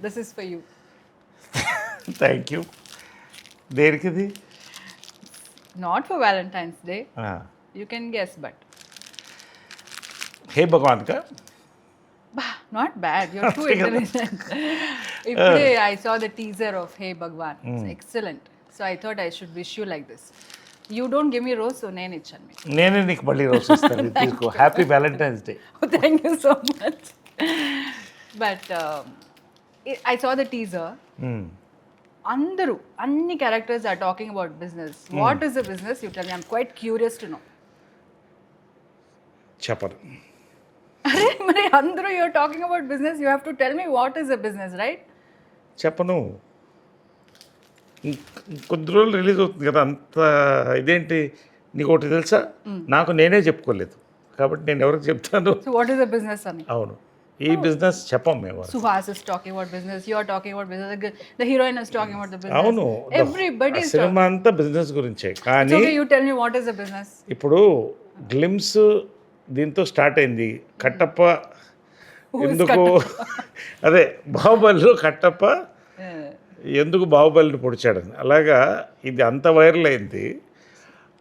This is for you. Thank you. దేనికిది? Not for Valentine's day, you can guess but hey Bhagavan కా? Not bad, you're too intelligent. ఇప్పుడే I saw the teaser of hey Bhagavan, excellent. So I thought I should wish you like this. You don't give me rose, so నేను ఇచ్చాను మీకు. నేనే నీకు మళ్ళీ రోజు ఇస్తాను. తీసుకో. Happy Valentine's day. Thank you so much. But I saw the teaser. అందరూ అన్ని characters are talking about business. What is the business? You tell me, I'm quite curious to know. చెప్పరు. అరే మరి అందరూ you're talking about business, you have to tell me what is the business, right? చెప్పను. కొద్ది రోజులు release అవుతుంది కదా, అంత ఇదేంటి? నీకు ఒకటి తెలుసా, నాకు నేనే చెప్పుకోలేదు కాబట్టి నేను ఎవరికి చెప్తాను? So what is the business అని? అవును, ఈ బిజినెస్ చెప్పం మేము. Suhas is talking about business, you are talking about business, the heroine is talking about the business. అవును, everybody is సినిమా అంతా బిజినెస్ గురించే. కానీ okay, you tell me what is the business. ఇప్పుడు గ్లిమ్స్ దీంతో start అయింది. కట్టప్ప ఎందుకు అదే బాహుబలిలో కట్టప్ప ఎందుకు బాహుబలిని పొడిచాడని, అలాగా ఇది అంత వైరల్ అయింది.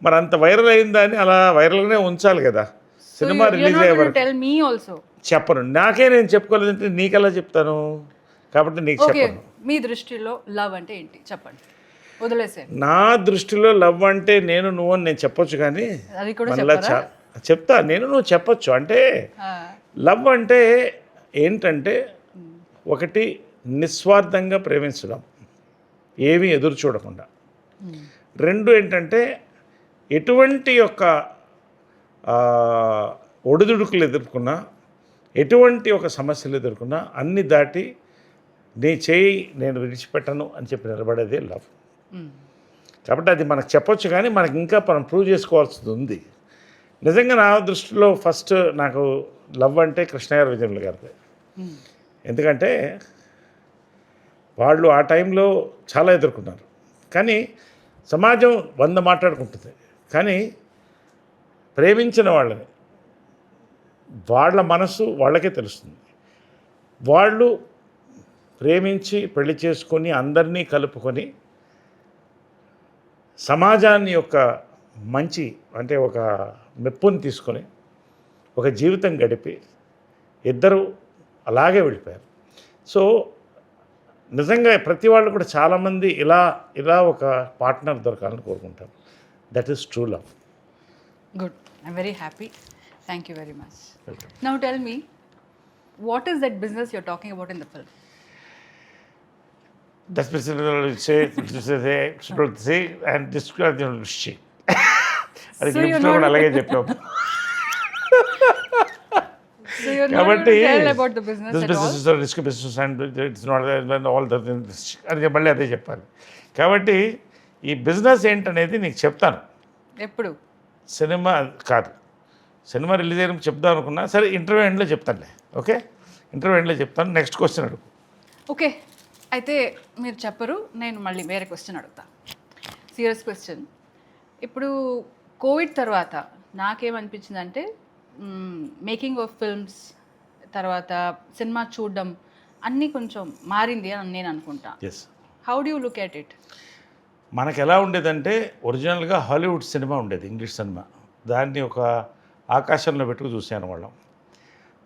మరి అంత వైరల్ అయిందని అలా వైరల్గానే ఉంచాలి కదా. సినిమా రిలీజ్ అయ్యే వరకు tell me also. చెప్పను. నాకే నేను చెప్పుకోలేదంటే నీకెలా చెప్తాను? కాబట్టి నీకు చెప్పను. మీ దృష్టిలో లవ్ అంటే ఏంటి చెప్పండి, వదిలేసేయండి. నా దృష్టిలో లవ్ అంటే నేను నువ్వు అని నేను చెప్పొచ్చు, కానీ అది కూడా మళ్ళా చెప్తా. నేను నువ్వు చెప్పొచ్చు. అంటే లవ్ అంటే ఏంటంటే ఒకటి నిస్వార్థంగా ప్రేమించడం, ఏమీ ఎదురు చూడకుండా. రెండు ఏంటంటే ఎటువంటి యొక్క ఒడిదుడుకులు ఎదుర్కొన్నా, ఎటువంటి ఒక సమస్యలు ఎదుర్కొన్నా అన్ని దాటి నీ చేయి నేను విడిచిపెట్టను అని చెప్పి నిలబడేదే లవ్. కాబట్టి అది మనకు చెప్పొచ్చు, కానీ మనకి ఇంకా మనం ప్రూవ్ చేసుకోవాల్సింది ఉంది. నిజంగా నా దృష్టిలో ఫస్ట్ నాకు లవ్ అంటే కృష్ణగారు, విజయనుల గారిదే. ఎందుకంటే వాళ్ళు ఆ టైంలో చాలా ఎదుర్కొన్నారు. కానీ సమాజం 100 మాట్లాడుకుంటుంది, కానీ ప్రేమించిన వాళ్ళని వాళ్ళ మనసు వాళ్ళకే తెలుస్తుంది. వాళ్ళు ప్రేమించి పెళ్లి చేసుకొని అందరినీ కలుపుకొని సమాజాన్ని యొక్క మంచి అంటే ఒక మెప్పుని తీసుకొని ఒక జీవితం గడిపి ఇద్దరు అలాగే వెళ్ళిపోయారు. సో నిజంగా ప్రతి వాళ్ళు కూడా చాలామంది ఇలా ఒక పార్ట్నర్ దొరకాలని కోరుకుంటారు. That is true love. Good, I'm very happy. Thank you very much. Now tell me, what is that business you're talking about in the film? Das and describe the shit. అది గ్లిప్స్లో కూడా అలాగే చెప్పాము. కాబట్టి risk business and it's not all the అది మళ్ళీ అదే చెప్పాలి. కాబట్టి ఈ బిజినెస్ ఏంటనేది నీకు చెప్తాను. ఎప్పుడు? సినిమా కాదు, సినిమా రిలీజ్ అయినప్పుడు చెప్దాం అనుకున్నా. సరే, ఇంటర్వ్యూ ఎండ్లో చెప్తానులే. ఓకే, ఇంటర్వ్యూ ఎండ్లో చెప్తాను. నెక్స్ట్ క్వశ్చన్ అడుగు. ఓకే, అయితే మీరు చెప్పరు, నేను మళ్ళీ వేరే క్వశ్చన్ అడుగుతా. Serious question. ఇప్పుడు కోవిడ్ తర్వాత నాకేమనిపించిందంటే మేకింగ్ ఆఫ్ ఫిల్మ్స్ తర్వాత సినిమా చూడడం అన్నీ కొంచెం మారింది అని నేను అనుకుంటా. Yes. How do you look at it? మనకు ఎలా ఉండేదంటే ఒరిజినల్గా హాలీవుడ్ సినిమా ఉండేది, ఇంగ్లీష్ సినిమా. దాన్ని ఒక ఆకాశంలో పెట్టుకు చూసాను వాళ్ళం.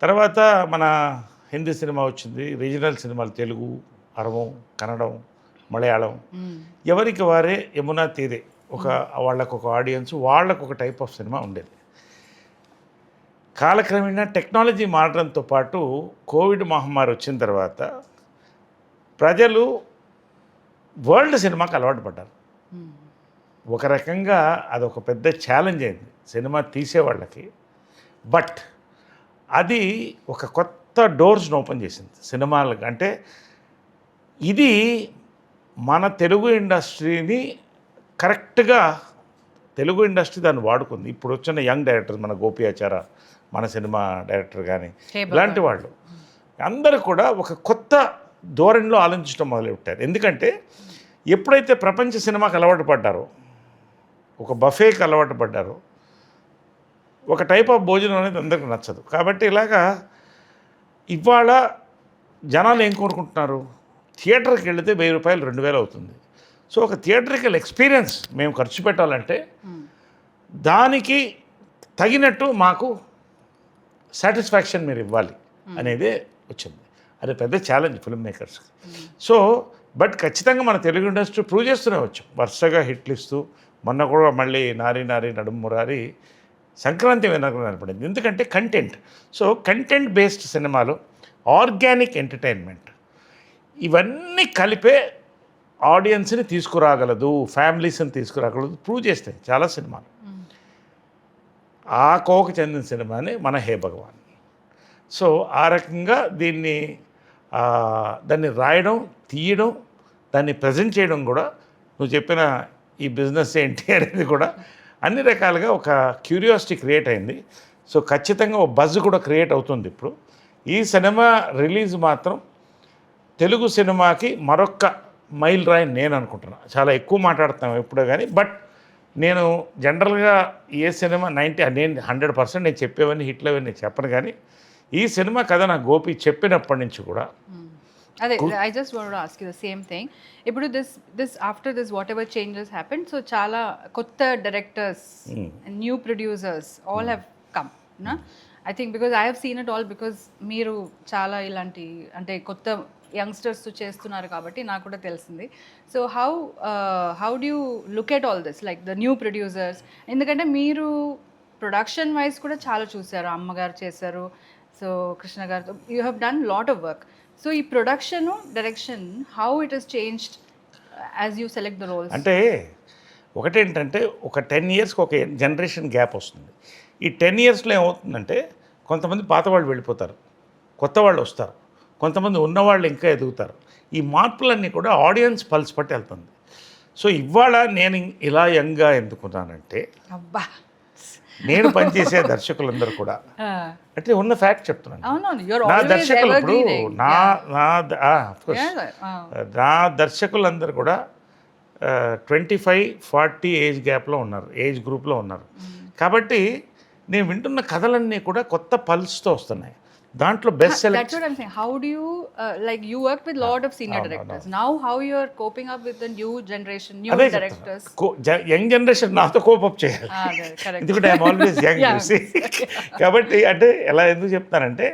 తర్వాత మన హిందీ సినిమా వచ్చింది, రీజనల్ సినిమాలు తెలుగు, అరవం, కన్నడం, మలయాళం. ఎవరికి వారే యమునా తీరే వాళ్ళకు ఒక ఆడియన్స్, వాళ్ళకు ఒక టైప్ ఆఫ్ సినిమా ఉండేది. కాలక్రమేణా టెక్నాలజీ మారడంతో పాటు కోవిడ్ మహమ్మారి వచ్చిన తర్వాత ప్రజలు వరల్డ్ సినిమాకి అలవాటు పడ్డారు. ఒక రకంగా అదొక పెద్ద ఛాలెంజ్ అయింది సినిమా తీసేవాళ్ళకి. బట్ అది ఒక కొత్త డోర్స్ని ఓపెన్ చేసింది సినిమాలకు. అంటే ఇది మన తెలుగు ఇండస్ట్రీని కరెక్ట్గా తెలుగు ఇండస్ట్రీ దాన్ని వాడుకుంది. ఇప్పుడు వచ్చిన యంగ్ డైరెక్టర్స్, మన గోపియాచార, మన సినిమా డైరెక్టర్ కానీ ఇలాంటి వాళ్ళు అందరూ కూడా ఒక కొత్త ధోరణిలో ఆలోచించడం మొదలుపెట్టారు. ఎందుకంటే ఎప్పుడైతే ప్రపంచ సినిమాకి అలవాటు పడ్డారో, ఒక బఫేకి అలవాటు పడ్డారో, ఒక టైప్ ఆఫ్ భోజనం అనేది అందరికీ నచ్చదు. కాబట్టి ఇలాగా ఇవాళ జనాలు ఏం కోరుకుంటున్నారు? థియేటర్కి వెళితే 1000 రూపాయలు 2000 అవుతుంది. సో ఒక థియేటర్కల్ ఎక్స్పీరియన్స్ మేము ఖర్చు పెట్టాలంటే దానికి తగినట్టు మాకు సాటిస్ఫాక్షన్ మీరు ఇవ్వాలి అనేదే వచ్చింది. అది పెద్ద ఛాలెంజ్ ఫిల్మ్ మేకర్స్కి. సో బట్ ఖచ్చితంగా మన తెలుగు ఇండస్ట్రీ ప్రూవ్ చేస్తూనే వచ్చాం, వరుసగా హిట్లు ఇస్తూ. మొన్న కూడా మళ్ళీ నారి నారి నడుము మురారి సంక్రాంతి వినకు కనపడింది. ఎందుకంటే కంటెంట్. సో కంటెంట్ బేస్డ్ సినిమాలు, ఆర్గానిక్ ఎంటర్టైన్మెంట్ ఇవన్నీ కలిపే ఆడియన్స్ని తీసుకురాగలదు, ఫ్యామిలీస్ని తీసుకురాగలదు ప్రూవ్ చేస్తాయి చాలా సినిమాలు. ఆ కోవకు చెందిన సినిమానే మన హే భగవాన్. సో ఆ రకంగా దాన్ని రాయడం, తీయడం, దాన్ని ప్రజెంట్ చేయడం కూడా, నువ్వు చెప్పిన ఈ బిజినెస్ ఏంటి అనేది కూడా అన్ని రకాలుగా ఒక క్యూరియాసిటీ క్రియేట్ అయింది. సో ఖచ్చితంగా ఒక బజ్ కూడా క్రియేట్ అవుతుంది ఇప్పుడు. ఈ సినిమా రిలీజ్ మాత్రం తెలుగు సినిమాకి మరొక మైల్ రాయి నేను అనుకుంటున్నాను. చాలా ఎక్కువ మాట్లాడుతున్నాం ఎప్పుడో కానీ, బట్ నేను జనరల్గా ఏ సినిమా నేను 100% నేను చెప్పేవన్నీ హిట్లు అవన్నీ నేను చెప్పను. కానీ ఈ సినిమా కథ నా గోపి చెప్పినప్పటి నుంచి కూడా అదే I just want to ask you the same thing. ఇప్పుడు this after this whatever changes happen, so చాలా కొత్త directors, new producers all have come నా. I think because I have seen it all, because మీరు చాలా ఇలాంటి అంటే కొత్త youngsters చేస్తున్నారు కాబట్టి నాకు కూడా తెలిసింది. So how do you look at all this, like the new producers? ఎందుకంటే మీరు ప్రొడక్షన్ వైజ్ కూడా చాలా చూసారు, అమ్మగారు చేశారు, సో కృష్ణ గారితో you have done lot of work. So ఈ production direction how it has changed as you select the roles? అంటే ఒకటేంటంటే ఒక 10 yearsకి ఒక జనరేషన్ గ్యాప్ వస్తుంది. ఈ 10 yearsలో ఏమవుతుందంటే కొంతమంది పాత వాళ్ళు వెళ్ళిపోతారు, కొత్త వాళ్ళు వస్తారు, కొంతమంది ఉన్నవాళ్ళు ఇంకా ఎదుగుతారు. ఈ మార్పులన్నీ కూడా ఆడియన్స్ పల్స్ పట్టి వెళ్తుంది. సో ఇవాళ నేను ఇలా యంగ్గా ఎందుకున్నానంటే, అబ్బా, నేను పనిచేసే దర్శకులందరూ కూడా అంటే ఉన్న ఫ్యాక్ట్ చెప్తున్నాను. నా దర్శకులు ఇప్పుడు నా దర్శకులందరూ కూడా 25-40 ఏజ్ గ్యాప్లో ఉన్నారు, ఏజ్ గ్రూప్లో ఉన్నారు. కాబట్టి నేను వింటున్న కథలన్నీ కూడా కొత్త పల్స్తో వస్తున్నాయి. దాంట్లో best select. That's what I'm saying. How do you like you worked with lot of senior directors. Now how you are coping up with the new generation, new directors? Young generation నాతో cope up చేయాలి, ఎందుకంటే I'm always young. కాబట్టి అంటే ఎలా ఎందుకు చెప్తానంటే,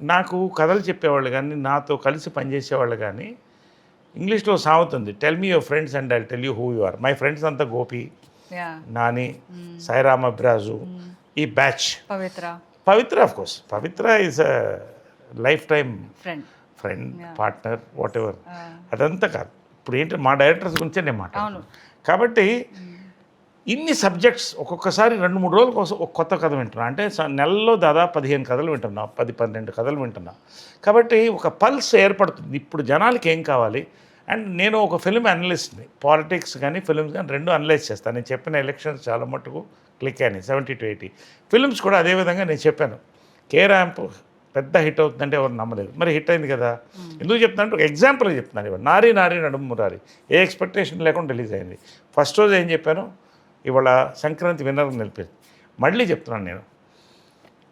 నాకు కథలు చెప్పేవాళ్ళు కానీ, నాతో కలిసి పనిచేసేవాళ్ళు కానీ, ఇంగ్లీష్లో సాగుతుంది, tell me your friends and I tell you who you are. My friends అంతా గోపి, నాని, సాయిరామ్ అబ్రాజు, ఈ batch, Pavitra of course. Pavitra is a lifetime friend, partner, whatever. అదంతా కాదు, ఇప్పుడు ఏంటి మా డైరెక్టర్స్ గురించే నేను మాట్లాడుతున్నాను. కాబట్టి ఇన్ని సబ్జెక్ట్స్ ఒక్కొక్కసారి 2-3 రోజుల కోసం ఒక కొత్త కథ వింటున్నా. అంటే నెలలో దాదాపు 15 కథలు వింటున్నా, 10-12 కథలు వింటున్నా. కాబట్టి ఒక పల్స్ ఏర్పడుతుంది, ఇప్పుడు జనాలకి ఏం కావాలి. అండ్ నేను ఒక ఫిల్మ్ అనలిస్ట్ని, పాలిటిక్స్ కానీ ఫిల్మ్స్ కానీ రెండు అనలైజ్ చేస్తాను. నేను చెప్పిన ఎలక్షన్స్ చాలా మట్టుకు క్లిక్ అయినాయి, 70-80 ఫిల్మ్స్ కూడా అదేవిధంగా నేను చెప్పాను. కే ర్యాంప్ పెద్ద హిట్ అవుతుందంటే ఎవరు నమ్మలేదు, మరి హిట్ అయింది కదా. ఎందుకు చెప్తానంటే ఒక ఎగ్జాంపుల్ చెప్తున్నాను. ఇవాళ నారి నారి నడుము మురారి ఏ ఎక్స్పెక్టేషన్ లేకుండా రిలీజ్ అయింది. ఫస్ట్ రోజు ఏం చెప్పాను, ఇవాళ సంక్రాంతి విన్నర్ని నిలిపేది. మళ్ళీ చెప్తున్నాను, నేను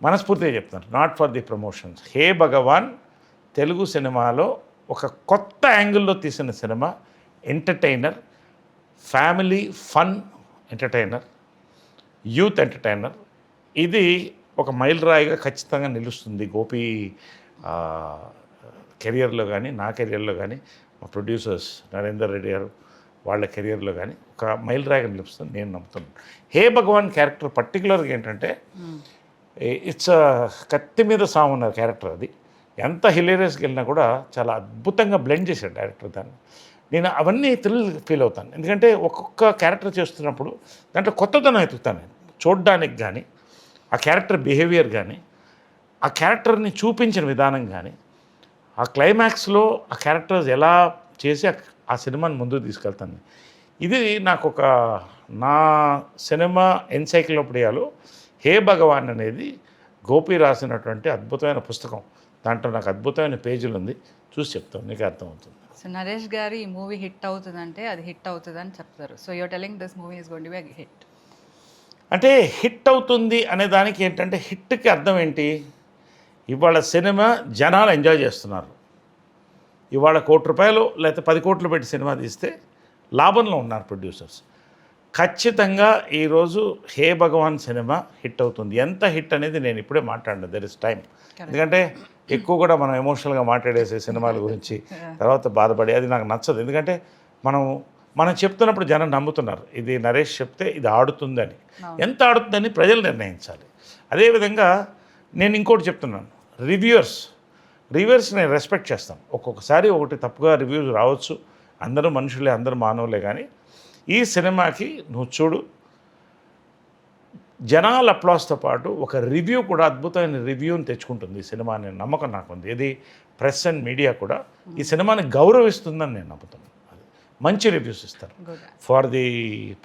మనస్ఫూర్తిగా చెప్తున్నాను, నాట్ ఫర్ ది ప్రమోషన్స్. హే భగవాన్ తెలుగు సినిమాలో ఒక కొత్త యాంగిల్లో తీసిన cinema, entertainer, family fun entertainer, youth entertainer. ఇది ఒక మైలురాయిగా ఖచ్చితంగా నిలుస్తుంది గోపి కెరియర్లో కానీ, నా కెరియర్లో కానీ, మా ప్రొడ్యూసర్స్ నరేందర్ రెడ్డి గారు వాళ్ళ కెరియర్లో కానీ ఒక మైలురాయిగా నిలుస్తుంది నేను నమ్ముతున్నాను. హే భగవాన్ క్యారెక్టర్ పర్టికులర్గా ఏంటంటే, ఇట్స్ కత్తి మీద సాగున్న క్యారెక్టర్. అది ఎంత హిలేరియస్కి వెళ్ళినా కూడా చాలా అద్భుతంగా బ్లెండ్ చేశాడు డైరెక్టర్ దాన్ని. నేను అవన్నీ ఫీల్ అవుతాను, ఎందుకంటే ఒక్కొక్క క్యారెక్టర్ చేస్తున్నప్పుడు దాంట్లో కొత్తదనం ఎత్తుతాను నేను చూడడానికి. కానీ ఆ క్యారెక్టర్ బిహేవియర్ కానీ, ఆ క్యారెక్టర్ని చూపించిన విధానం కానీ, ఆ క్లైమాక్స్లో ఆ క్యారెక్టర్స్ ఎలా చేసి ఆ సినిమాని ముందుకు తీసుకెళ్తాను. ఇది నాకు ఒక నా సినిమా ఎన్సైక్లోపీడియాలో హే భగవాన్ అనేది గోపి రాసినటువంటి అద్భుతమైన పుస్తకం. దాంట్లో నాకు అద్భుతమైన పేజీలు ఉంది, చూసి చెప్తాను, నీకు అర్థమవుతుంది. సో నరేష్ గారు ఈ మూవీ హిట్ అవుతుందంటే అది హిట్ అవుతుందని చెప్తారు. So you're telling this movie is going to be a hit. అంటే హిట్ అవుతుంది అనే దానికి ఏంటంటే, హిట్కి అర్థం ఏంటి, ఇవాళ సినిమా జనాలు ఎంజాయ్ చేస్తున్నారు. ఇవాళ ₹1 లేకపోతే 10 కోట్లు పెట్టి సినిమా తీస్తే లాభంలో ఉన్నారు ప్రొడ్యూసర్స్. ఖచ్చితంగా ఈరోజు హే భగవాన్ సినిమా హిట్ అవుతుంది. ఎంత హిట్ అనేది నేను ఇప్పుడే మాట్లాడిన, దెర్ ఇస్ టైం. ఎందుకంటే ఎక్కువ కూడా మనం ఎమోషనల్గా మాట్లాడేసే సినిమాల గురించి తర్వాత బాధపడి అది నాకు నచ్చదు. ఎందుకంటే మనం చెప్తున్నప్పుడు జనం నమ్ముతున్నారు, ఇది నరేష్ చెప్తే ఇది ఆడుతుందని. ఎంత ఆడుతుందని ప్రజలు నిర్ణయించాలి. అదేవిధంగా నేను ఇంకోటి చెప్తున్నాను, రివ్యూవర్స్ నేను రెస్పెక్ట్ చేస్తాను. ఒక్కొక్కసారి ఒకటి తప్పుగా రివ్యూస్ రావచ్చు, అందరూ మనుషులే, అందరూ మానవులే. కానీ ఈ సినిమాకి నువ్వు చూడు, జనాల అప్లాస్తో పాటు ఒక రివ్యూ కూడా అద్భుతమైన రివ్యూని తెచ్చుకుంటుంది ఈ సినిమా అనే నమ్మకం నాకుంది. ఇది ప్రెస్ అండ్ మీడియా కూడా ఈ సినిమాని గౌరవిస్తుందని నేను నమ్ముతున్నాను. మంచి రివ్యూస్ ఇస్తారు for the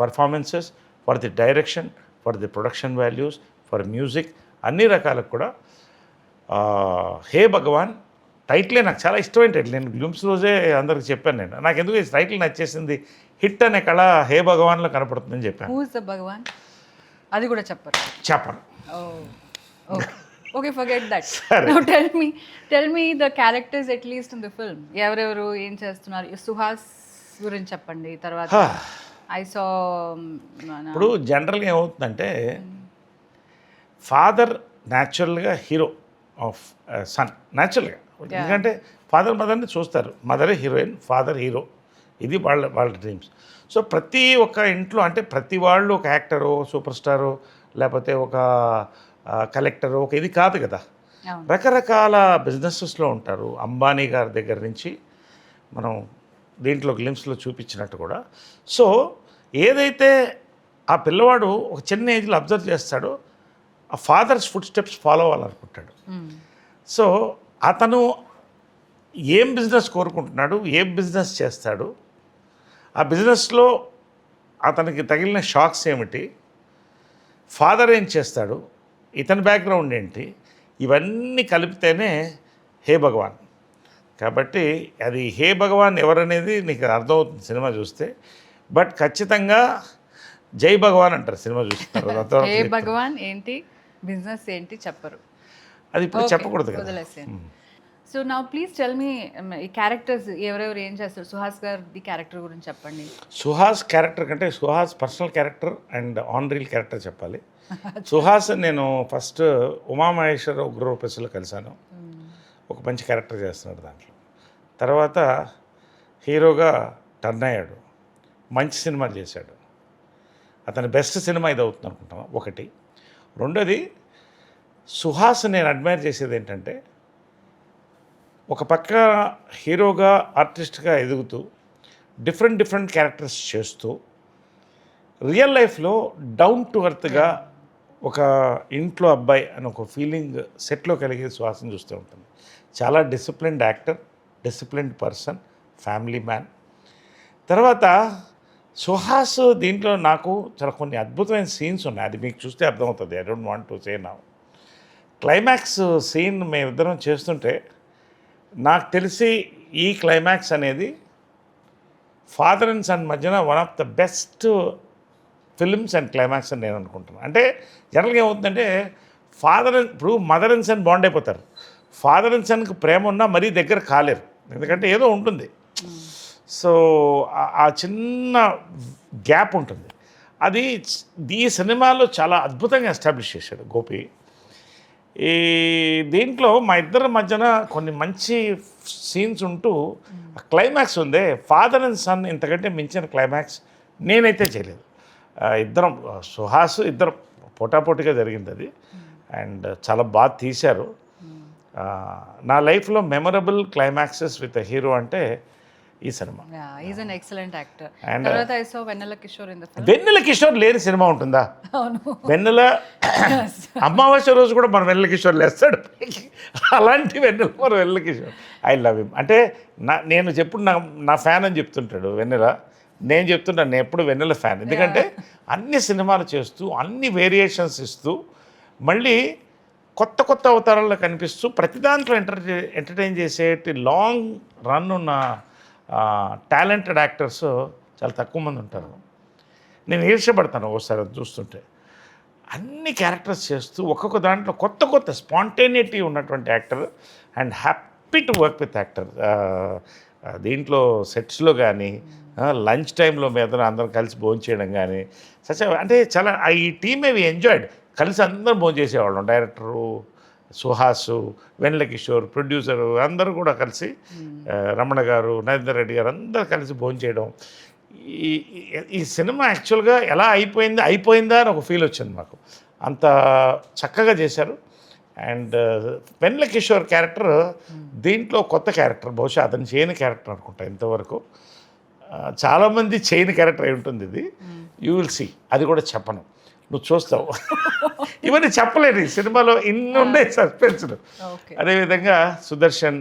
performances, for the direction, for the production values, for music, అన్ని రకాలకు కూడా. హే భగవాన్ టైటిలే నాకు చాలా ఇష్టమైన టైటిల్. నేను గ్లిమ్స్ రోజే అందరికి చెప్పాను. నాకు ఎందుకు ఈ టైటిల్ నచ్చేసింది, హిట్ అనే కళ హే భగవాన్లో కనపడుతుందని చెప్పాను. హూ ఇస్ ద భగవాన్ అది కూడా చెప్పను. Okay, forget that. Now tell me the characters at least in the film. ఎవరెవరు ఏం చేస్తున్నారు? సుహాస్ గురించి చెప్పండి. తర్వాత ఐ సా ఇప్పుడు జనరల్గా ఏమవుతుందంటే ఫాదర్ న్యాచురల్గా హీరో ఆఫ్ సన్, న్యాచురల్గా. ఎందుకంటే ఫాదర్ మదర్ని చూస్తారు, మదరే హీరోయిన్, ఫాదర్ హీరో. ఇది వాళ్ళ డ్రీమ్స్. సో ప్రతి ఒక్క ఇంట్లో అంటే ప్రతి వాళ్ళు ఒక యాక్టరో, సూపర్ స్టారో, లేకపోతే ఒక కలెక్టరో, ఒక ఇది కాదు కదా. రకరకాల బిజినెసెస్లో ఉంటారు. అంబానీ గారి దగ్గర నుంచి మనం దీంట్లో గ్లిమ్స్లో చూపించినట్టు కూడా. సో ఏదైతే ఆ పిల్లవాడు ఒక చిన్న ఏజ్లో అబ్జర్వ్ చేస్తాడో ఆ ఫాదర్స్ ఫుడ్ స్టెప్స్ ఫాలో అవ్వాలనుకుంటాడు. సో అతను ఏం బిజినెస్ కోరుకుంటున్నాడు, ఏం బిజినెస్ చేస్తాడు, ఆ బిజినెస్లో అతనికి తగిలిన షాక్స్ ఏమిటి, ఫాదర్ ఏం చేస్తాడు, ఇతని బ్యాక్గ్రౌండ్ ఏంటి, ఇవన్నీ కలిపితేనే హే భగవాన్. కాబట్టి అది హే భగవాన్ ఎవరనేది నీకు అర్థమవుతుంది సినిమా చూస్తే. బట్ ఖచ్చితంగా జై భగవాన్ అంటారు సినిమా చూస్తారు. హే భగవాన్ ఏంటి, బిజినెస్ ఏంటి చెప్పరు, అది ఇప్పుడు చెప్పకూడదు కదా. So now please tell me ఈ క్యారెక్టర్స్ ఎవరెవరు ఏం చేస్తారు. సుహాస్ గారి క్యారెక్టర్ గురించి చెప్పండి. సుహాస్ క్యారెక్టర్ కంటే Suhas personal character and on reel character చెప్పాలి. సుహాస్ నేను ఫస్ట్ ఉమామహేశ్వర ఉగ్రరూపేశ్లో కలిశాను. ఒక మంచి క్యారెక్టర్ చేస్తున్నాడు దాంట్లో. తర్వాత హీరోగా టర్న్ అయ్యాడు, మంచి సినిమాలు చేశాడు. అతని బెస్ట్ సినిమా ఇది అవుతుంది అనుకుంటాను ఒకటి. రెండోది సుహాస్ నేను అడ్మైర్ చేసేది ఏంటంటే ఒక పక్క హీరోగా ఆర్టిస్ట్గా ఎదుగుతూ డిఫరెంట్ క్యారెక్టర్స్ చేస్తూ రియల్ లైఫ్లో డౌన్ టు ఎర్త్గా ఒక ఇంట్లో అబ్బాయి అని ఒక ఫీలింగ్ సెట్లో కలిగే సుహాస్ని చూస్తూ ఉంటుంది. చాలా disciplined actor, disciplined person, family man. తర్వాత సుహాస్ దీంట్లో నాకు చాలా కొన్ని అద్భుతమైన సీన్స్ ఉన్నాయి, అది మీకు చూస్తే అర్థమవుతుంది. I don't want to say now. Climax scene మేమిద్దరం చేస్తుంటే నాకు తెలిసి ఈ క్లైమాక్స్ అనేది ఫాదర్ అండ్ సన్ మధ్యన one of the best films and climax అని నేను అనుకుంటున్నాను. అంటే జనరల్గా ఏమవుతుందంటే ఇప్పుడు మదర్ అండ్ సన్ బాండ్ అయిపోతారు. ఫాదర్ అండ్ సన్కి ప్రేమ ఉన్నా మరీ దగ్గర కాలేరు, ఎందుకంటే ఏదో ఉంటుంది. సో ఆ చిన్న గ్యాప్ ఉంటుంది. అది ఈ సినిమాలో చాలా అద్భుతంగా ఎస్టాబ్లిష్ చేశాడు గోపి. ఈ దీంట్లో మా ఇద్దరి మధ్యన కొన్ని మంచి సీన్స్ ఉంటూ క్లైమాక్స్ ఉందే, ఫాదర్ అండ్ సన్ ఇంతకంటే మించిన క్లైమాక్స్ నేనైతే చేయలేదు. ఇద్దరం సుహాస్ ఇద్దరం పోటాపోటీగా జరిగింది అది. అండ్ చాలా బాగా తీశారు. నా లైఫ్లో మెమరబుల్ క్లైమాక్సెస్ విత్ హీరో అంటే ఈ సినిమా. Is an excellent actor. తర్వాత I saw Vennela Kishore in the film. Vennela Kishore లేని సినిమా ఉంటుందా? వెన్నెల అమావాస్య రోజు కూడా మన వెన్నెల కిషోర్ లేస్తాడు. అలాంటి వెన్నెల కిషోర్ ఐ లవ్ హిమ్. అంటే నేను చెప్పుడు నా ఫ్యాన్ అని చెప్తుంటాడు వెన్నెల. నేను చెప్తున్నాను నేను ఎప్పుడు వెన్నెల ఫ్యాన్. ఎందుకంటే అన్ని సినిమాలు చేస్తూ అన్ని వేరియేషన్స్ ఇస్తూ మళ్ళీ కొత్త అవతారాల్లో కనిపిస్తూ ప్రతి దాంట్లో ఎంటర్టైన్ చేసేటి లాంగ్ రన్ ఉన్న టాలెంటెడ్ యాక్టర్స్ చాలా తక్కువ మంది ఉంటారు. నేను ఈర్ష్యపడతాను ఒకసారి చూస్తుంటే. అన్ని క్యారెక్టర్స్ చేస్తూ ఒక్కొక్క దాంట్లో కొత్త స్పాంటేనిటీ ఉన్నటువంటి actor and happy to work with actor. దీంట్లో సెట్స్లో కానీ లంచ్ టైంలో మీద అందరం కలిసి భోజనం చేయడం కానీ అంటే చాలా ఈ టీమ్ వి ఎంజాయ్డ్. కలిసి అందరం భోజనం చేసేవాళ్ళం. డైరెక్టరు సుహాసు, వెన్నెల కిషోర్, ప్రొడ్యూసరు అందరూ కూడా కలిసి, రమణ గారు, నరేందర్ రెడ్డి గారు అందరూ కలిసి భోజనం చేయడం. ఈ ఈ సినిమా యాక్చువల్గా ఎలా అయిపోయిందా అని ఒక ఫీల్ వచ్చింది మాకు. అంత చక్కగా చేశారు. అండ్ వెన్నెల కిషోర్ క్యారెక్టర్ దీంట్లో కొత్త క్యారెక్టర్, బహుశా అతను చేయని క్యారెక్టర్ అనుకుంటా ఇంతవరకు. చాలామంది చేయని క్యారెక్టర్ అయి ఉంటుంది ఇది. You will see. అది కూడా చెప్పను, నువ్వు చూస్తావు. ఇవన్నీ చెప్పలేను ఈ సినిమాలో, ఇన్ని ఉండే సస్పెన్స్లు. అదేవిధంగా సుదర్శన్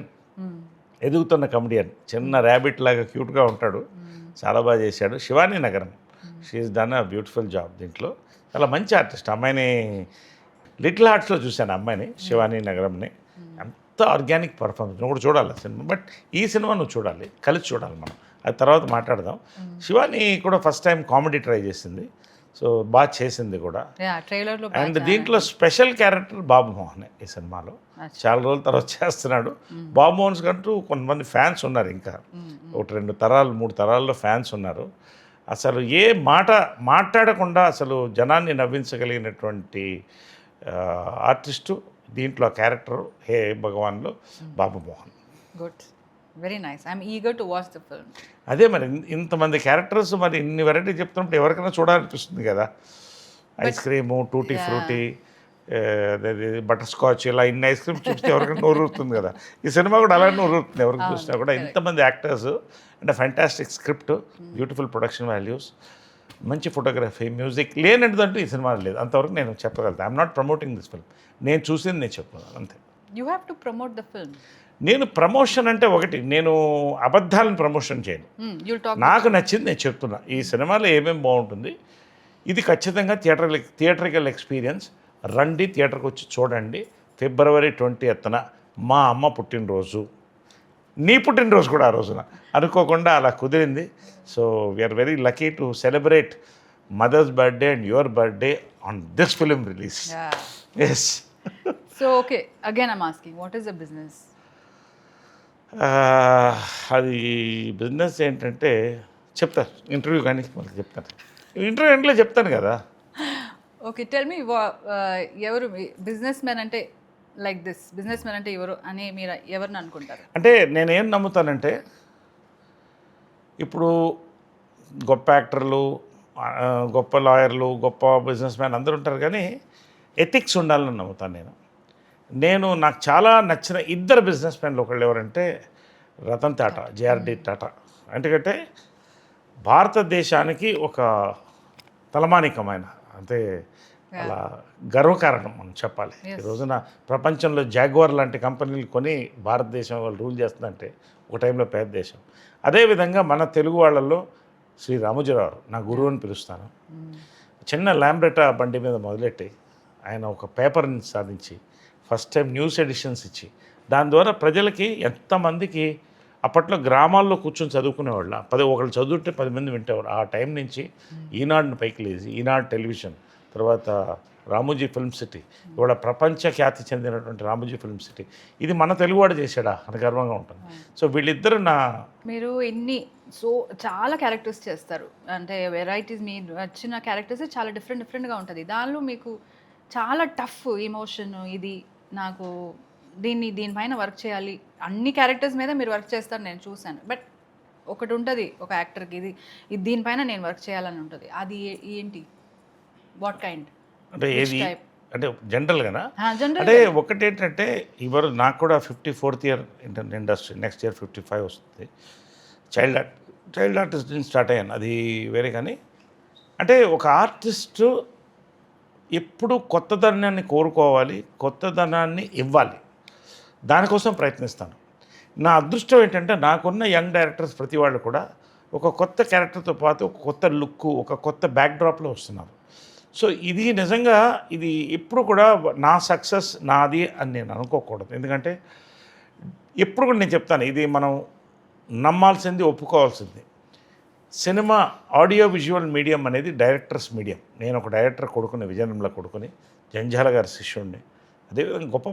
ఎదుగుతున్న కమెడియన్, చిన్న ర్యాబిట్ లాగా క్యూట్గా ఉంటాడు, చాలా బాగా చేశాడు. శివానీ నగరం, she's done a beautiful job దీంట్లో. చాలా మంచి ఆర్టిస్ట్. అమ్మాయిని లిటిల్ హార్ట్స్లో చూశాను, అమ్మాయిని, శివానీ నగరంని. అంత ఆర్గానిక్ పర్ఫార్మెన్స్. నువ్వు కూడా చూడాలి సినిమా. బట్ ఈ సినిమా నువ్వు చూడాలి, కలిసి చూడాలి మనం. అది తర్వాత మాట్లాడదాం. శివానీ కూడా ఫస్ట్ టైం కామెడీ ట్రై చేసింది, సో బాగా చేసింది కూడా. అండ్ దీంట్లో స్పెషల్ క్యారెక్టర్ బాబు మోహన్ ఈ సినిమాలో. చాలా రోజుల తర్వాత చేస్తున్నాడు. బాబు మోహన్ కంటూ కొంతమంది ఫ్యాన్స్ ఉన్నారు, ఇంకా 1-2 తరాలు 3 తరాల్లో ఫ్యాన్స్ ఉన్నారు. అసలు ఏ మాట మాట్లాడకుండా అసలు జనాన్ని నవ్వించగలిగినటువంటి ఆర్టిస్టు దీంట్లో క్యారెక్టర్ హే భగవాన్లో Babu Mohan. Good, very nice. I'm eager to watch the film. అదే మరి ఇంతమంది క్యారెక్టర్స్, మరి ఇన్ని వెరైటీ చెప్తున్నప్పుడు ఎవరికైనా చూడాలనిపిస్తుంది కదా. Ice cream, tutti frutti, butter scotch, ఇలా ఇన్ని ఐస్ క్రీమ్స్ చూస్తే ఎవరికైనా నోరుతుంది కదా. ఈ సినిమా కూడా అలానే నోరుతుంది ఎవరికి చూసినా కూడా. ఇంతమంది actors and fantastic script, beautiful production values, మంచి ఫోటోగ్రఫీ, మ్యూజిక్ లేనటువంటూ ఈ సినిమా లేదు. అంతవరకు నేను చెప్పగలుగుతాను. I'm not promoting this film. నేను చూసింది నేను చెప్తున్నాను అంతే. You have to promote the film. నేను ప్రమోషన్ అంటే ఒకటి, నేను అబద్ధాలను ప్రమోషన్ చేయను. నాకు నచ్చింది నేను చెప్తున్నా. ఈ సినిమాలో ఏమేమి బాగుంటుంది, ఇది ఖచ్చితంగా థియేటరికల్ ఎక్స్పీరియన్స్. రండి, థియేటర్కి వచ్చి చూడండి. February 20th మా అమ్మ పుట్టినరోజు, నీ పుట్టినరోజు కూడా ఆ రోజున అనుకోకుండా అలా కుదిరింది. So we are very lucky to celebrate mother's birthday and your birthday on this film release. Yes. So okay, again I'm asking, what is the business? అది బిజినెస్ ఏంటంటే చెప్తాను ఇంటర్వ్యూ, కానీ మనకి చెప్తాను ఇంటర్వ్యూ ఎంట్లో చెప్తాను కదా. ఓకే, టెల్ మీ, ఎవరు business man అంటే, లైక్ దిస్ బిజినెస్ మ్యాన్ అంటే ఎవరు అని మీరు ఎవరిని అనుకుంటారు? అంటే నేనేం నమ్ముతానంటే, ఇప్పుడు గొప్ప యాక్టర్లు, గొప్ప లాయర్లు, గొప్ప బిజినెస్ మ్యాన్ అందరూ ఉంటారు, కానీ ఎథిక్స్ ఉండాలని నమ్ముతాను నేను. నాకు చాలా నచ్చిన 2 బిజినెస్ మ్యాన్లు ఒకళ్ళు ఎవరంటే రతన్ టాటా, జేఆర్డి టాటా. ఎందుకంటే భారతదేశానికి ఒక తలమానికమైన, అంటే అలా గర్వకారణం మనం చెప్పాలి. ఈ రోజున ప్రపంచంలో జాగ్వార్ లాంటి కంపెనీలు కొని భారతదేశం వాళ్ళు రూల్ చేస్తుందంటే ఒక టైంలో పెద్ద దేశం. అదేవిధంగా మన తెలుగు వాళ్ళల్లో శ్రీ రామోజీరావు నా గురువు అని పిలుస్తాను. చిన్న ల్యాంబ్రెటా బండి మీద మొదలెట్టి ఆయన ఒక పేపర్ని సాధించి ఫస్ట్ టైం న్యూస్ ఎడిషన్స్ ఇచ్చి, దాని ద్వారా ప్రజలకి ఎంతమందికి అప్పట్లో గ్రామాల్లో కూర్చొని చదువుకునేవాళ్ళ, ఒకళ్ళు చదువుంటే 10 మంది వింటేవారు. ఆ టైం నుంచి ఈనాడుని పైకి లేచి, ఈనాడు టెలివిజన్, తర్వాత రామోజీ ఫిల్మ్ సిటీ, ఇవాళ ప్రపంచ ఖ్యాతి చెందినటువంటి రామోజీ ఫిల్మ్ సిటీ, ఇది మన తెలుగువాడు చేశాడా అని గర్వంగా ఉంటుంది. సో వీళ్ళిద్దరు మీరు చాలా క్యారెక్టర్స్ చేస్తారు, అంటే వెరైటీస్, మీ వచ్చిన క్యారెక్టర్స్ చాలా డిఫరెంట్గా ఉంటుంది. దానిలో మీకు చాలా టఫ్ ఎమోషన్, ఇది నాకు దీనిపైన వర్క్ చేయాలి, అన్ని క్యారెక్టర్స్ మీద మీరు వర్క్ చేస్తారు నేను చూశాను. బట్ ఒకటి ఉంటుంది ఒక యాక్టర్కి, ఇది దీనిపైన నేను వర్క్ చేయాలని ఉంటుంది. అది ఏంటి? What kind? అంటే ఏది అంటే జనరల్గానా? అంటే ఒకటి ఏంటంటే, ఇవరు నాకు కూడా 54th year industry, next year 55 వస్తుంది. చైల్డ్ ఆర్టిస్ట్ నుంచి స్టార్ట్ అయ్యాను, అది వేరే. కానీ అంటే ఒక ఆర్టిస్టు ఎప్పుడు కొత్తదనాన్ని కోరుకోవాలి, కొత్తదనాన్ని ఇవ్వాలి, దానికోసం ప్రయత్నిస్తాను. నా అదృష్టం ఏంటంటే, నాకున్న యంగ్ డైరెక్టర్స్ ప్రతి వాళ్ళు కూడా ఒక కొత్త క్యారెక్టర్తో పాటు ఒక కొత్త లుక్, ఒక కొత్త బ్యాక్డ్రాప్లో వస్తున్నారు. సో ఇది నిజంగా, ఇది ఎప్పుడు కూడా నా సక్సెస్ నాది అని నేను అనుకోకూడదు. ఎందుకంటే ఎప్పుడు కూడా నేను చెప్తాను, ఇది మనం నమ్మాల్సింది, ఒప్పుకోవాల్సింది. సినిమా ఆడియో విజువల్ మీడియం అనేది డైరెక్టర్స్ మీడియం. నేను ఒక డైరెక్టర్ కొడుకుని, విజయనిర్మల కొడుకుని, జంజాల గారి శిష్యుడిని. అదేవిధంగా గొప్ప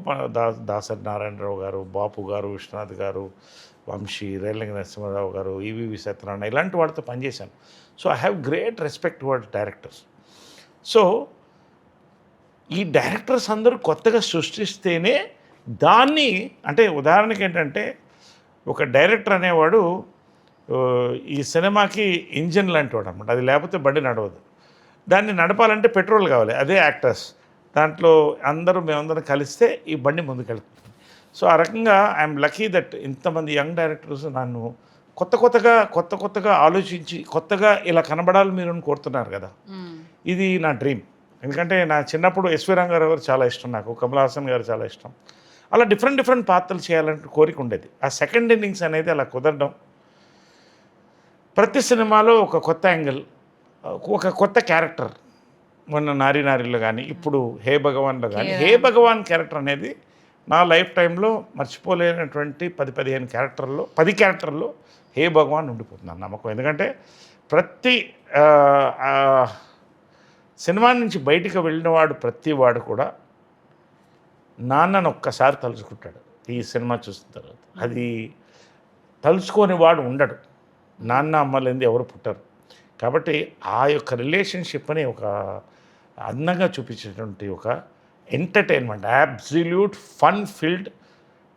దాసరి నారాయణరావు గారు, బాపు గారు, విశ్వనాథ్ గారు, వంశీ, రేలంగి నరసింహారావు గారు, ఈవీవి సత్యనారాయణ ఇలాంటి వాళ్ళతో పనిచేశాను. So I have great respect towards directors. So ఈ డైరెక్టర్స్ అందరూ కొత్తగా సృష్టిస్తేనే దాన్ని, అంటే ఉదాహరణకి ఏంటంటే ఒక డైరెక్టర్ అనేవాడు ఈ సినిమాకి ఇంజిన్ లాంటి వాడు అనమాట. అది లేకపోతే బండి నడవదు. దాన్ని నడపాలంటే పెట్రోల్ కావాలి. అదే యాక్టర్స్. దాంట్లో మేమందరం కలిస్తే ఈ బండి ముందుకెళ్తుంది. సో ఆ రకంగా ఐఎమ్ లక్కీ దట్ ఇంతమంది యంగ్ డైరెక్టర్స్ నన్ను కొత్తగా ఆలోచించి కొత్తగా ఇలా కనబడాలి మీరు అని కోరుతున్నారు కదా. ఇది నా డ్రీమ్. ఎందుకంటే నా చిన్నప్పుడు ఎస్వి రంగారావు గారు చాలా ఇష్టం, నాకు కమల్ హాసన్ గారు చాలా ఇష్టం. అలా డిఫరెంట్ పాత్రలు చేయాలంటే కోరిక ఉండేది. ఆ సెకండ్ ఇన్నింగ్స్ అనేది అలా కుదరడం, ప్రతి సినిమాలో ఒక కొత్త యాంగిల్, ఒక కొత్త క్యారెక్టర్. మొన్న నారిలో కానీ, ఇప్పుడు హే భగవాన్లో కానీ, హే భగవాన్ క్యారెక్టర్ అనేది నా లైఫ్ టైంలో మర్చిపోలేనటువంటి 10-15 క్యారెక్టర్లో 10 క్యారెక్టర్లో హే భగవాన్ ఉండిపోతున్నాను నమ్మకం. ఎందుకంటే ప్రతి సినిమా నుంచి బయటికి వెళ్ళినవాడు ప్రతి వాడు కూడా నాన్నను ఒక్కసారి తలుచుకుంటాడు ఈ సినిమా చూసిన తర్వాత. అది తలుచుకోని వాడు ఉండడు. నాన్న అమ్మ లేనిది ఎవరు పుట్టరు. కాబట్టి ఆ యొక్క రిలేషన్షిప్ని ఒక అందంగా చూపించేటువంటి ఒక entertainment, absolute fun field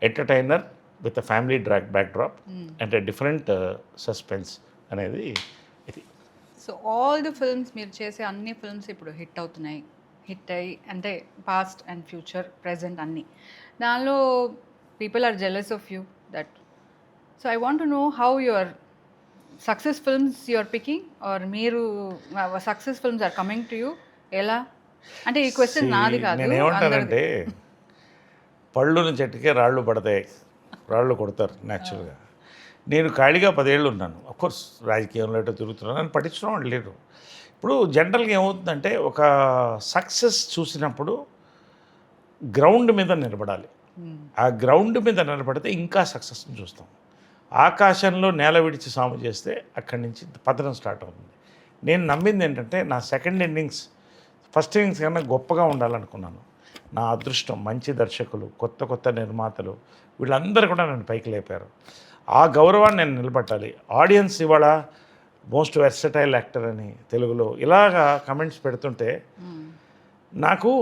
entertainer with a family backdrop and different suspense అనేది ఇది. సో ఆల్ ది ఫిల్మ్స్ మీరు చేసే అన్ని ఫిల్మ్స్ ఇప్పుడు హిట్ అయ్యి అంటే పాస్ట్ అండ్ ఫ్యూచర్ ప్రెజెంట్ అన్నీ, దానిలో people are jealous of you that. So I want to know how your success films you are picking or మీరు success films are coming to you. ఎలా అంటే ఈ question నాది కాదు. నేను ఏమంటానంటే పళ్ళుని చెట్టుకే రాళ్ళు పడతాయి, రాళ్ళు కొడతారు న్యాచురల్గా. నేను ఖాళీగా 10 ఏళ్ళు ఉన్నాను. అఫ్కోర్స్ రాజకీయంలో ఎటో తిరుగుతున్నాను, నన్ను పట్టించడం వాళ్ళు లేరు. ఇప్పుడు జనరల్గా ఏమవుతుందంటే ఒక సక్సెస్ చూసినప్పుడు గ్రౌండ్ మీద నిలబడాలి. ఆ గ్రౌండ్ మీద నిలబడితే ఇంకా సక్సెస్ని చూస్తాం. ఆకాశంలో నేల విడిచి సాము చేస్తే అక్కడి నుంచి పతనం స్టార్ట్ అవుతుంది. నేను నమ్మింది ఏంటంటే నా సెకండ్ ఇన్నింగ్స్ ఫస్ట్ ఇన్నింగ్స్ కన్నా గొప్పగా ఉండాలనుకున్నాను. నా అదృష్టం మంచి దర్శకులు, కొత్త నిర్మాతలు వీళ్ళందరూ కూడా నన్ను పైకి లేపారు. ఆ గౌరవాన్ని నేను నిలబెట్టాలి. ఆడియన్స్ ఇవాళ మోస్ట్ వెర్సటైల్ యాక్టర్ అని తెలుగులో ఇలాగా కమెంట్స్ పెడుతుంటే నాకు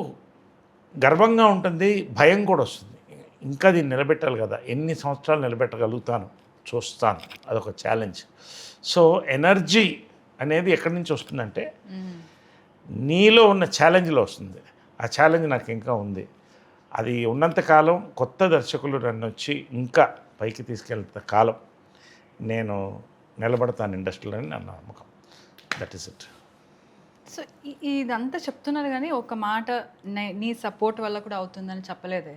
గర్వంగా ఉంటుంది, భయం కూడా వస్తుంది. ఇంకా దీన్ని నిలబెట్టాలి కదా, ఎన్ని సంవత్సరాలు నిలబెట్టగలుగుతాను చూస్తాను, అదొక ఛాలెంజ్. సో ఎనర్జీ అనేది ఎక్కడి నుంచి వస్తుందంటే నీలో ఉన్న ఛాలెంజ్లో వస్తుంది. ఆ ఛాలెంజ్ నాకు ఇంకా ఉంది. అది ఉన్నంతకాలం కొత్త దర్శకులు నన్ను వచ్చి ఇంకా పైకి తీసుకెళ్తే కాలం నేను నిలబడతాను ఇండస్ట్రీలో అని నా నమ్మకం. That is it. సో ఇదంతా చెప్తున్నారు కానీ ఒక మాట నీ సపోర్ట్ వల్ల కూడా అవుతుందని చెప్పలేదే.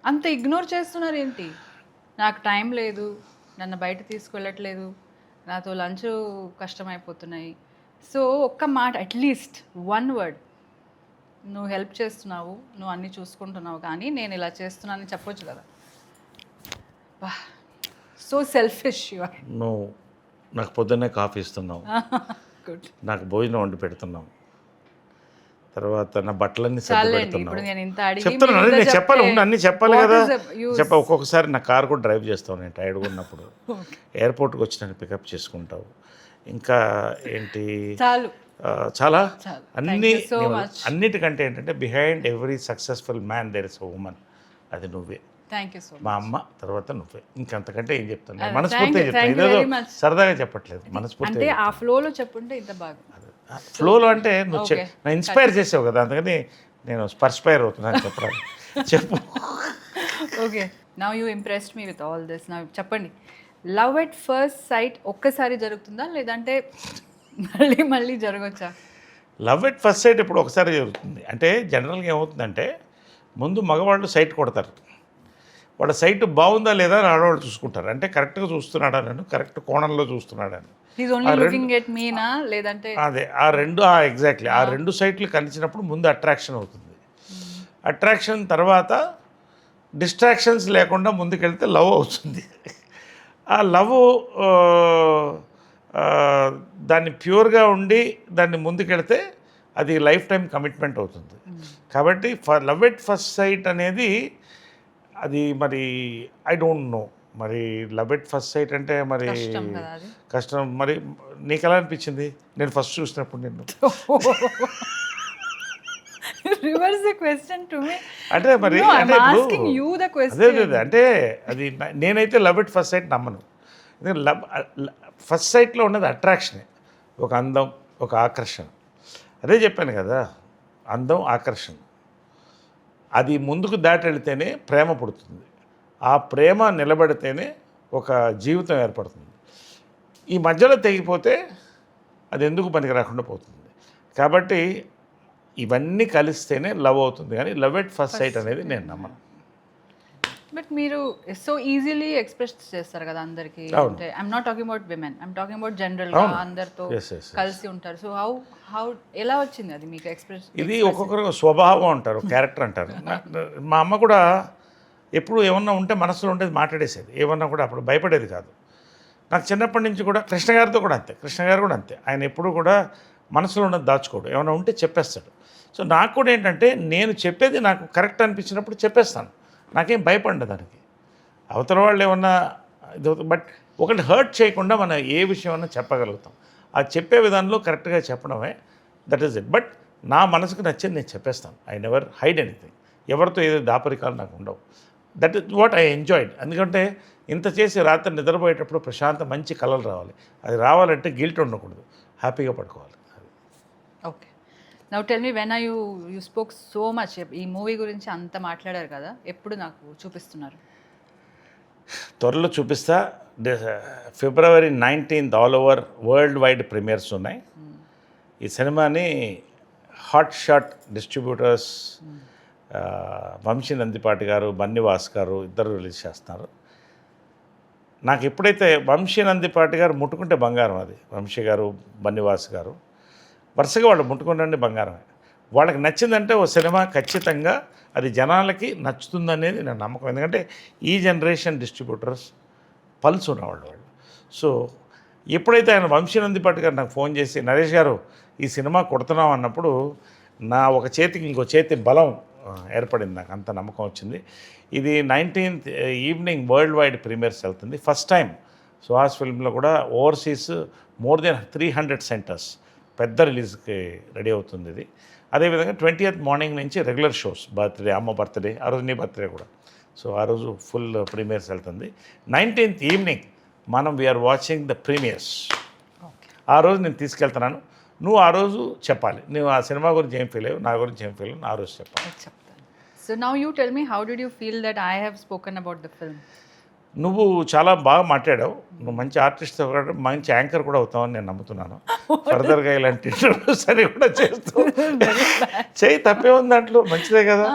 అంత ఇగ్నోర్ చేస్తున్నారు ఏంటి? నాకు టైం లేదు, నన్ను బయట తీసుకెళ్ళట్లేదు, నాతో లంచ్ కష్టమైపోతున్నాయి. సో ఒక్క మాట, అట్లీస్ట్ 1 వర్డ్, నువ్వు హెల్ప్ చేస్తున్నావు, నువ్వు అన్నీ చూసుకుంటున్నావు, కానీ నేను ఇలా చేస్తున్నానని చెప్పొచ్చు కదా. So selfish you are. నువ్వు నాకు పొద్దున్నే కాఫీ ఇస్తున్నావు, గుడ్, నాకు భోజనం వండి పెడుతున్నావు, తర్వాత నా బట్టలన్నీ సర్ది పెడుతున్నావు. చెప్తున్నాను, నేను చెప్పాలి, అన్నీ చెప్పాలి కదా. ఒక్కొక్కసారి నా కారు కూడా డ్రైవ్ చేస్తావు నేను టైర్డ్గా ఉన్నప్పుడు. ఎయిర్పోర్ట్కి వచ్చి నన్ను పికప్ చేసుకుంటావు. ఇంకా ఏంటి, చాలా అన్నిటికంటే ఏంటంటే behind every successful man there is a woman. అది నువ్వే. మా అమ్మ తర్వాత నువ్వే. ఇంకంతకంటే ఏం చెప్తాను, మనస్ఫూర్తిగా చెప్తాను. ఇదేదో సరదాగా చెప్పట్లేదు, మనస్ఫూర్తిగా. ఆ ఫ్లోలో చెప్పుంటే ఇంత బాగా. ఫ్లోలో అంటే నువ్వు నా ఇన్స్పైర్ చేసావు కదా, అందుకని నేను స్పర్స్పైర్ అవుతున్నాను చెప్పడానికి. చెప్పు. Okay, now you impressed me with all this. Now చెప్పండి, లవ్ ఎట్ ఫస్ట్ సైట్ ఒక్కసారి జరుగుతుందా, లేదంటే మళ్ళీ జరగచ్చా? లవ్ ఎట్ ఫస్ట్ సైట్ ఇప్పుడు ఒకసారి జరుగుతుంది. అంటే జనరల్గా ఏమవుతుందంటే ముందు మగవాళ్ళు సైట్ కొడతారు. వాళ్ళ సైట్ బాగుందా లేదా అని ఆడవాళ్ళు చూసుకుంటారు. అంటే కరెక్ట్గా చూస్తున్నాడా, నేను కరెక్ట్ కోణంలో చూస్తున్నాడని. అదే ఎగ్జాక్ట్లీ ఆ 2 సైట్లు కలిసినప్పుడు ముందు అట్రాక్షన్ అవుతుంది. అట్రాక్షన్ తర్వాత డిస్ట్రాక్షన్స్ లేకుండా ముందుకెళ్తే లవ్ అవుతుంది. ఆ లవ్ దాన్ని ప్యూర్గా ఉండి దాన్ని ముందుకెళ్తే అది లైఫ్ టైం కమిట్మెంట్ అవుతుంది. కాబట్టి లవ్ ఎట్ ఫస్ట్ సైట్ అనేది అది మరి ఐ డోంట్ నో, మరి లవ్ ఎట్ ఫస్ట్ సైట్ అంటే మరి కష్టం కదా అది. కష్టం. మరి నీకు ఎలా అనిపించింది నేను ఫస్ట్ చూసినప్పుడు నిన్ను? Reverse the question to me. అంటే మరి No, I'm అంటే ఇప్పుడు asking you the question. అదే అంటే అది నేనైతే లవ్ ఎట్ ఫస్ట్ సైట్ నమ్మను. ఎందుకంటే ఫస్ట్ సైట్లో ఉన్నది అట్రాక్షనే, ఒక అందం, ఒక ఆకర్షణ. అదే చెప్పాను కదా, అందం, ఆకర్షణ. అది ముందుకు దాటి వెళితేనే ప్రేమ పుడుతుంది. ఆ ప్రేమ నిలబడితేనే ఒక జీవితం ఏర్పడుతుంది. ఈ మధ్యలో తెగిపోతే అది ఎందుకు పనికి రాకుండా పోతుంది. కాబట్టి ఇవన్నీ కలిస్తేనే లవ్ అవుతుంది, కానీ లవ్ ఎట్ ఫస్ట్ సైట్ అనేది నేను నమ్మను. బట్ మీరు సో ఈజీలీ ఎక్స్ప్రెస్ చేస్తారు కదా అందరికి. అంటే I'm not talking about women, I'm talking about general గా అందరితో కలిసి ఉంటారు. సో హౌ ఎలా వచ్చింది అది మీకు ఎక్స్ప్రెస్? ఇది ఒక్కొక్కరు స్వభావం అంటారు, క్యారెక్టర్ అంటారు. మా అమ్మ కూడా ఎప్పుడు ఏమన్నా ఉంటే మనసులో ఉండేది మాట్లాడేసేది, ఏమన్నా కూడా అప్పుడు భయపడేది కాదు. నాకు చిన్నప్పటి నుంచి కూడా కృష్ణ గారితో కూడా అంతే, కృష్ణ గారు కూడా అంతే. ఆయన ఎప్పుడు కూడా మనసులో ఉన్నది దాచుకోడు, ఏమైనా ఉంటే చెప్పేస్తాడు. సో నాకు కూడా ఏంటంటే నేను చెప్పేది నాకు కరెక్ట్ అనిపించినప్పుడు చెప్పేస్తాను, నాకేం భయపడ్డా దానికి. అవతల వాళ్ళు ఏమన్నా ఇది, బట్ ఒకటి హర్ట్ చేయకుండా మనం ఏ విషయం అన్నా చెప్పగలుగుతాం. ఆ చెప్పే విధానంలో కరెక్ట్గా చెప్పడమే, దట్ ఈస్ ఇట్. బట్ నా మనసుకు నచ్చింది నేను చెప్పేస్తాను. I never hide anything. ఎవరితో ఏదో దాపరికాలు నాకు ఉండవు. That is what I enjoyed. ఎందుకంటే ఇంత చేసి రాత్రి నిద్రపోయేటప్పుడు ప్రశాంత మంచి కలలు రావాలి. అది రావాలంటే గిల్ట్ ఉండకూడదు, హ్యాపీగా పడుకోవాలి. Okay, now tell me, when you spoke so much, ఈ మూవీ గురించి అంత మాట్లాడారు కదా, ఎప్పుడు నాకు చూపిస్తున్నారు? త్వరలో చూపిస్తా. February 19th all over world wide premieres ఉన్నాయి. ఈ సినిమాని hot shot distributors Vamsi Nandipati garu, Bunny Vas గారు ఇద్దరు రిలీజ్ చేస్తున్నారు. నాకు ఎప్పుడైతే వంశీ నందిపాటి గారు ముట్టుకుంటే బంగారం, అది వంశీ గారు, బన్నివాస్ గారు వరుసగా వాళ్ళు ముట్టుకుంటే బంగారమే. వాళ్ళకి నచ్చిందంటే ఓ సినిమా ఖచ్చితంగా అది జనాలకి నచ్చుతుందనేది నా నమ్మకం. ఎందుకంటే ఈ జనరేషన్ డిస్ట్రిబ్యూటర్స్ పల్స్ ఉన్నవాళ్ళు వాళ్ళు. సో ఎప్పుడైతే ఆయన వంశీ నందిపాటి గారు నాకు ఫోన్ చేసి, నరేష్ గారు ఈ సినిమా కొడుతున్నాం అన్నప్పుడు నా ఒక చేతికి ఇంకో చేతి బలం ఏర్పడింది, నాకు అంత నమ్మకం వచ్చింది. ఇది 19th evening world wide premieres వెళ్తుంది. ఫస్ట్ టైం సుహాస్ ఫిల్మ్లో కూడా ఓవర్సీస్ మోర్ దెన్ 300 సెంటర్స్ పెద్ద రిలీజ్కి రెడీ అవుతుంది ఇది. అదేవిధంగా 20th మార్నింగ్ నుంచి రెగ్యులర్ షోస్, బర్త్డే, అమ్మ బర్త్డే, ఆ రోజు నీ బర్త్డే కూడా. సో ఆ రోజు ఫుల్ ప్రీమియర్స్ వెళ్తుంది. 19th ఈవినింగ్ మనం వీఆర్ వాచింగ్ ద ప్రీమియర్స్. ఆ రోజు నేను తీసుకెళ్తున్నాను, నువ్వు ఆ రోజు చెప్పాలి, నువ్వు ఆ సినిమా గురించి ఏం ఫీల్ అయ్యావు, నా గురించి ఏం ఫీల్ అయ్యావు, నా రోజు చెప్పాలి. చెప్తాను. So now you tell me, how did you feel that I have spoken about the film? నువ్వు చాలా బాగా మాట్లాడావు, నువ్వు మంచి ఆర్టిస్ట్, మంచి యాంకర్ కూడా అవుతావని నేను నమ్ముతున్నాను. ఫర్దర్గా ఇలాంటి ఇంటర్వ్యూస్ అని కూడా చేస్తూ చేయి, తప్పే ఉంది దాంట్లో, మంచిదే కదా.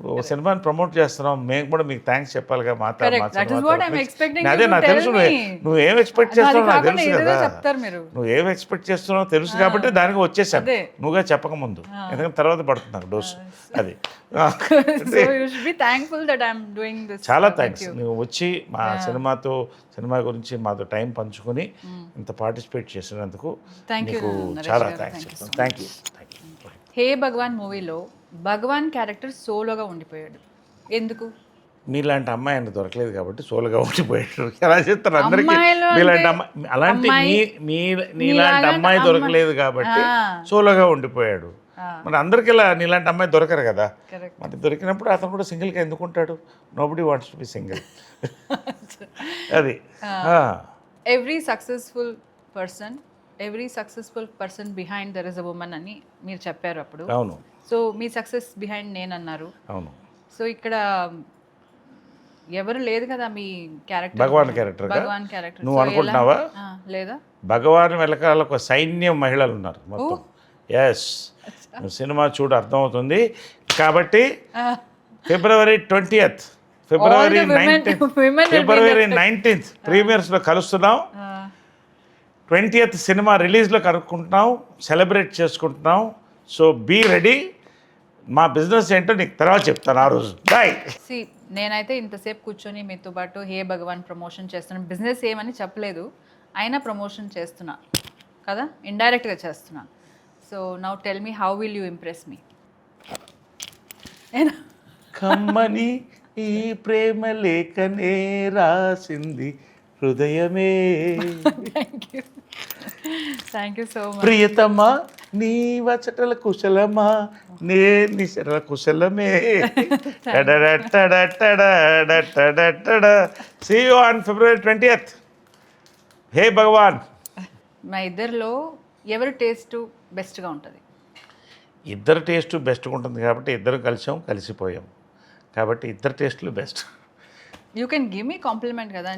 ఓ సినిమాని ప్రమోట్ చేస్తున్నాం, మేము కూడా మీకు థ్యాంక్స్ చెప్పాలిగా. అదే నాకు తెలుసు, నువ్వు ఏం ఎక్స్పెక్ట్ చేస్తున్నావు నాకు తెలుసు కదా. నువ్వు ఏం ఎక్స్పెక్ట్ చేస్తున్నావు తెలుసు కాబట్టి దానికి వచ్చేసాను, నువ్వుగా చెప్పకముందు. ఎందుకంటే తర్వాత పడుతుంది నాకు డోసు. అది చాలా థ్యాంక్స్. నువ్వు వచ్చి మా సినిమా గురించి మాతో టైం పంచుకొని ఇంత పార్టిసిపేట్ చేసినందుకు నీకు చాలా థ్యాంక్స్ చెప్తాను. Thank you. హే భగవాన్ మూవీలో భగవాన్ క్యారెక్టర్ సోలోగా ఉండిపోయాడు, ఎందుకు? మీలాంటి అమ్మాయి ఆయన దొరకలేదు కాబట్టి సోలోగా ఉండిపోయాడు. ఎలా చెప్తారు అందరికీ, మీలాంటి అమ్మాయి, అలాంటి నీలాంటి అమ్మాయి దొరకలేదు కాబట్టి సోలోగా ఉండిపోయాడు. మరి అందరికీ ఇలా నీలాంటి అమ్మాయి దొరకరు కదా. మరి దొరికినప్పుడు అతను కూడా సింగిల్గా ఎందుకుంటాడు? Nobody wants to be single. అది every successful person behind there is a woman అని మీరు చెప్పారు అప్పుడు. అవును. సో మీ సక్సెస్ బిహైండ్ నేను అన్నారు. అవును. సో ఇక్కడ ఎవరు లేదు కదా మీ క్యారెక్టర్, భగవాన్ క్యారెక్టర్ నువ్వు అనుకుంటున్నావా? లేదా, భగవాన్ వెనకాల ఒక సైన్యం మహిళలు ఉన్నారు మొత్తం. ఎస్, సినిమా చూడు అర్థమవుతుంది. కాబట్టి February 20th, February 19th ప్రీమియర్స్లో కలుస్తున్నాం. 20th సినిమా రిలీజ్లో కనుక్కుంటున్నాం, సెలబ్రేట్ చేసుకుంటున్నాం. So be ready. మా బిజినెస్ ఏంటో నీకు తర్వాత చెప్తాను ఆ రోజు. బాయ్. నేనైతే ఇంతసేపు కూర్చొని మీతో పాటు హే భగవాన్ ప్రమోషన్ చేస్తున్నాను. బిజినెస్ ఏమని చెప్పలేదు, అయినా ప్రమోషన్ చేస్తున్నా కదా, ఇండైరెక్ట్గా చేస్తున్నాను. So now tell me how will you impress మీ? కమ్మని ఈ ప్రేమ లేఖనే రాసింది హృదయమే. Thank you so much. ప్రియతమా నీ వచటల కుశలమా నే నిశల కుశలమే. See you on February 20th. హే భగవాన్. మా ఇద్దరిలో ఎవరి టేస్ట్ బెస్ట్గా ఉంటుంది? ఇద్దరు టేస్ట్ బెస్ట్గా ఉంటుంది కాబట్టి ఇద్దరు కలిసిపోయాం కాబట్టి ఇద్దరు టేస్ట్లు best. You can give me compliment కదా.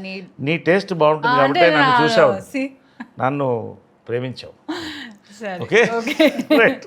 నీ టేస్ట్ బాగుంటుంది కాబట్టి నన్ను చూసావు, నన్ను ప్రేమించావు. సరే ఓకే ఓకే. రైట్.